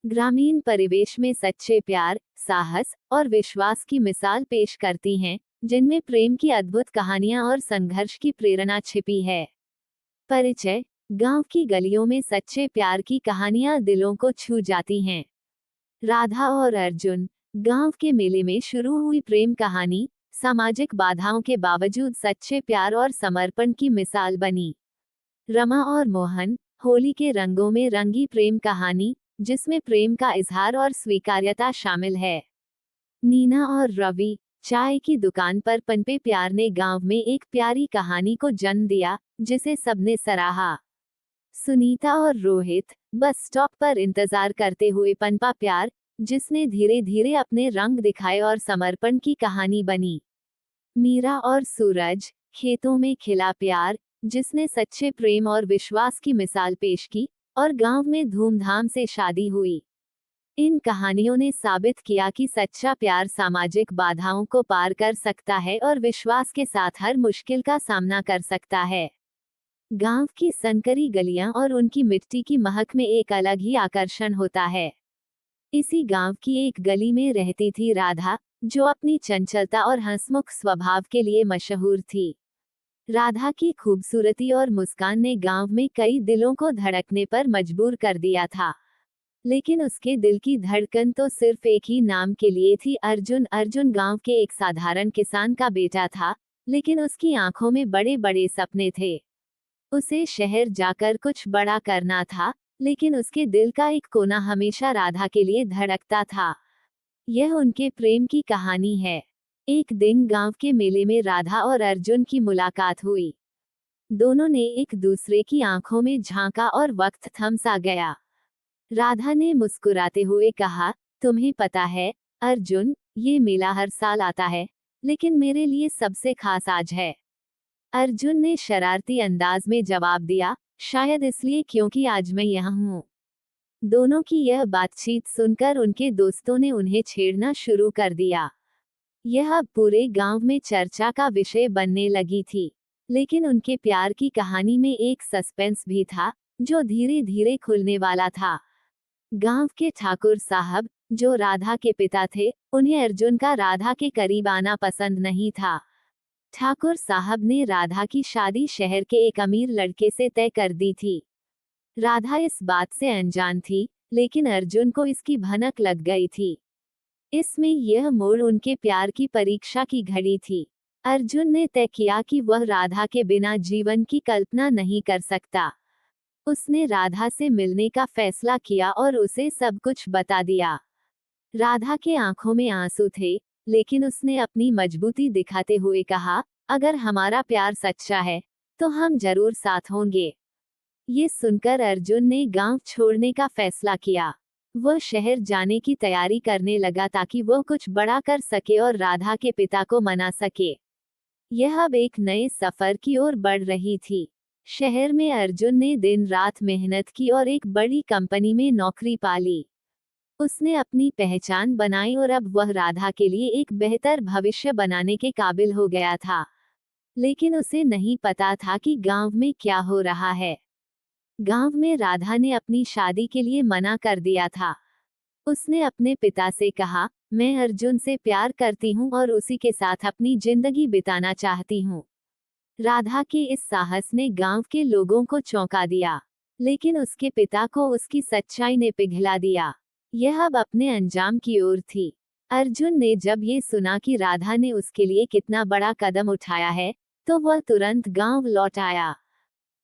ग्रामीण परिवेश में सच्चे प्यार, साहस और विश्वास की मिसाल पेश करती हैं, जिनमें प्रेम की अद्भुत कहानियां और संघर्ष की प्रेरणा छिपी है। परिचय। गांव की गलियों में सच्चे प्यार की कहानियां दिलों को छू जाती हैं। राधा और अर्जुन। गांव के मेले में शुरू हुई प्रेम कहानी सामाजिक बाधाओं के बावजूद सच्चे प्यार और समर्पण की मिसाल बनी। रमा और मोहन। होली के रंगों में रंगी प्रेम कहानी, जिसमें प्रेम का इजहार और स्वीकार्यता शामिल है। नीना और रवि। चाय की दुकान पर पनपे प्यार ने गांव में एक प्यारी कहानी को जन्म दिया, जिसे सबने सराहा। सुनीता और रोहित। बस स्टॉप पर इंतजार करते हुए पनपा प्यार, जिसने धीरे धीरे अपने रंग दिखाए और समर्पण की कहानी बनी। मीरा और सूरज। खेतों में खिला प्यार, जिसने सच्चे प्रेम और विश्वास की मिसाल पेश की और गांव में धूमधाम से शादी हुई। इन कहानियों ने साबित किया कि सच्चा प्यार सामाजिक बाधाओं को पार कर सकता है और विश्वास के साथ हर मुश्किल का सामना कर सकता है। गांव की संकरी गलियां और उनकी मिट्टी की महक में एक अलग ही आकर्षण होता है। इसी गांव की एक गली में रहती थी राधा, जो अपनी चंचलता और हंसमुख स्वभाव के लिए मशहूर थी। राधा की खूबसूरती और मुस्कान ने गांव में कई दिलों को धड़कने पर मजबूर कर दिया था। लेकिन उसके दिल की धड़कन तो सिर्फ एक ही नाम के लिए थी, अर्जुन। अर्जुन गांव के एक साधारण किसान का बेटा था, लेकिन उसकी आंखों में बड़े बड़े सपने थे। उसे शहर जाकर कुछ बड़ा करना था, लेकिन उसके दिल का एक कोना हमेशा राधा के लिए धड़कता था। यह उनके प्रेम की कहानी है। एक दिन गांव के मेले में राधा और अर्जुन की मुलाकात हुई। दोनों ने एक दूसरे की आंखों में झांका और वक्त थम सा गया। राधा ने मुस्कुराते हुए कहा, तुम्हें पता है अर्जुन, ये मेला हर साल आता है, लेकिन मेरे लिए सबसे खास आज है। अर्जुन ने शरारती अंदाज में जवाब दिया, शायद इसलिए क्योंकि आज मैं यहाँ हूँ। दोनों की यह बातचीत सुनकर उनके दोस्तों ने उन्हें छेड़ना शुरू कर दिया। यह अब पूरे गांव में चर्चा का विषय बनने लगी थी। लेकिन उनके प्यार की कहानी में एक सस्पेंस भी था, जो धीरे धीरे खुलने वाला था। गांव के ठाकुर साहब, जो राधा के पिता थे, उन्हें अर्जुन का राधा के करीब आना पसंद नहीं था। ठाकुर साहब ने राधा की शादी शहर के एक अमीर लड़के से तय कर दी थी। राधा इस बात से अनजान थी, लेकिन अर्जुन को इसकी भनक लग गई थी। इसमें यह मोड़ उनके प्यार की परीक्षा की घड़ी थी। अर्जुन ने तय किया कि वह राधा के बिना जीवन की कल्पना नहीं कर सकता। उसने राधा से मिलने का फैसला किया और उसे सब कुछ बता दिया। राधा के आंखों में आंसू थे, लेकिन उसने अपनी मजबूती दिखाते हुए कहा, अगर हमारा प्यार सच्चा है, तो हम जरूर साथ होंगे। ये सुनकर अर्जुन ने गांव छोड़ने का फैसला किया। वह शहर जाने की तैयारी करने लगा ताकि वह कुछ बड़ा कर सके और राधा के पिता को मना सके। यह अब एक नए सफर की ओर बढ़ रही थी। शहर में अर्जुन ने दिन रात मेहनत की और एक बड़ी कंपनी में नौकरी पा ली। उसने अपनी पहचान बनाई और अब वह राधा के लिए एक बेहतर भविष्य बनाने के काबिल हो गया था। लेकिन उसे नहीं पता था कि गांव में क्या हो रहा है। गांव में राधा ने अपनी शादी के लिए मना कर दिया था। उसने अपने पिता से कहा, मैं अर्जुन से प्यार करती हूँ और उसी के साथ अपनी जिंदगी बिताना चाहती हूँ। राधा के इस साहस ने गांव के लोगों को चौंका दिया, लेकिन उसके पिता को उसकी सच्चाई ने पिघला दिया। यह अब अपने अंजाम की ओर थी। अर्जुन ने जब ये सुना कि राधा ने उसके लिए कितना बड़ा कदम उठाया है, तो वह तुरंत गांव लौट आया।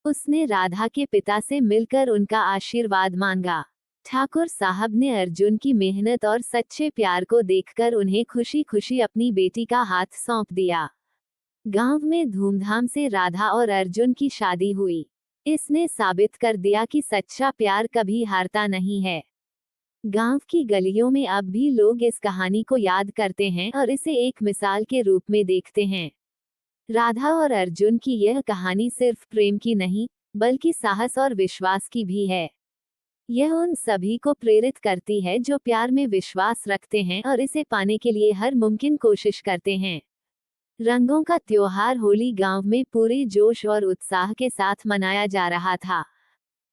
उसने राधा के पिता से मिलकर उनका आशीर्वाद मांगा। ठाकुर साहब ने अर्जुन की मेहनत और सच्चे प्यार को देखकर उन्हें खुशी खुशी अपनी बेटी का हाथ सौंप दिया। गांव में धूमधाम से राधा और अर्जुन की शादी हुई। इसने साबित कर दिया कि सच्चा प्यार कभी हारता नहीं है। गांव की गलियों में अब भी लोग इस कहानी को याद करते हैं और इसे एक मिसाल के रूप में देखते हैं। राधा और अर्जुन की यह कहानी सिर्फ प्रेम की नहीं, बल्कि साहस और विश्वास की भी है। यह उन सभी को प्रेरित करती है जो प्यार में विश्वास रखते हैं और इसे पाने के लिए हर मुमकिन कोशिश करते हैं। रंगों का त्योहार होली गांव में पूरे जोश और उत्साह के साथ मनाया जा रहा था।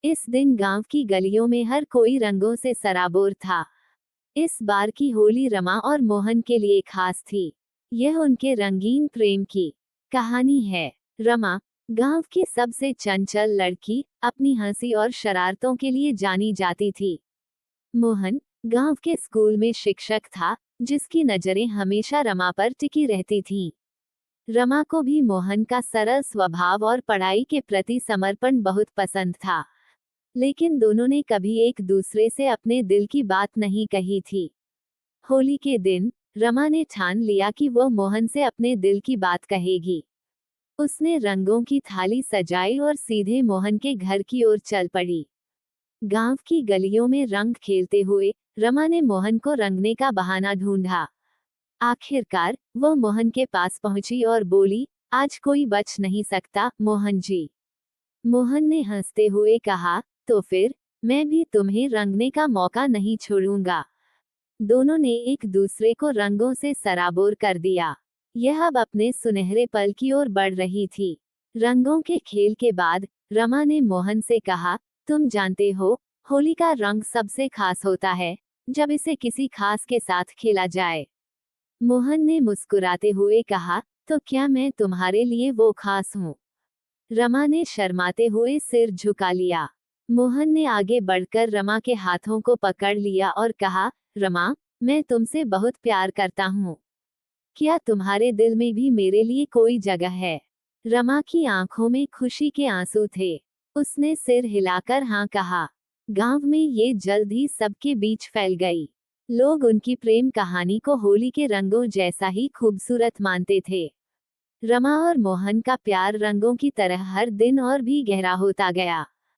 इस दिन गांव की गलियों में हर कोई रंगों से सराबोर था। इस बार की होली रमा और मोहन के लिए खास थी। यह उनके रंगीन प्रेम की कहानी है। रमा, गांव की सबसे चंचल लड़की, अपनी हंसी और शरारतों के लिए जानी जाती थी। मोहन, गांव के स्कूल में शिक्षक था, जिसकी नजरें हमेशा रमा पर टिकी रहती थीं। रमा को भी मोहन का सरल स्वभाव और पढ़ाई के प्रति समर्पण बहुत पसंद था। लेकिन दोनों ने कभी एक दूसरे से अपने दिल की बात नहीं कही थी। होली के दिन रमा ने ठान लिया कि वो मोहन से अपने दिल की बात कहेगी। उसने रंगों की थाली सजाई और सीधे मोहन के घर की ओर चल पड़ी। गांव की गलियों में रंग खेलते हुए रमा ने मोहन को रंगने का बहाना ढूंढा। आखिरकार वो मोहन के पास पहुंची और बोली, आज कोई बच नहीं सकता, मोहन जी। मोहन ने हंसते हुए कहा, तो फिर मैं भी तुम्हें रंगने का मौका नहीं छोड़ूंगा। दोनों ने एक दूसरे को रंगों से सराबोर कर दिया। यह अब अपने सुनहरे पल की ओर बढ़ रही थी। रंगों के खेल के बाद रमा ने मोहन से कहा, तुम जानते हो, होली का रंग सबसे खास होता है जब इसे किसी खास के साथ खेला जाए। मोहन ने मुस्कुराते हुए कहा, तो क्या मैं तुम्हारे लिए वो खास हूँ? रमा ने शर्माते हुए सिर झुका लिया। मोहन ने आगे बढ़कर रमा के हाथों को पकड़ लिया और कहा, रमा, मैं तुमसे बहुत प्यार करता हूँ। क्या तुम्हारे दिल में भी मेरे लिए कोई जगह है? रमा की आंखों में खुशी के आंसू थे। उसने सिर हिलाकर हाँ कहा। गांव में ये जल्द ही सबके बीच फैल गई। लोग उनकी प्रेम कहानी को होली के रंगों जैसा ही खूबसूरत मानते थे। रमा और मोहन का प्यार रंगों की तरह हर दिन और भी गहरा होता गया।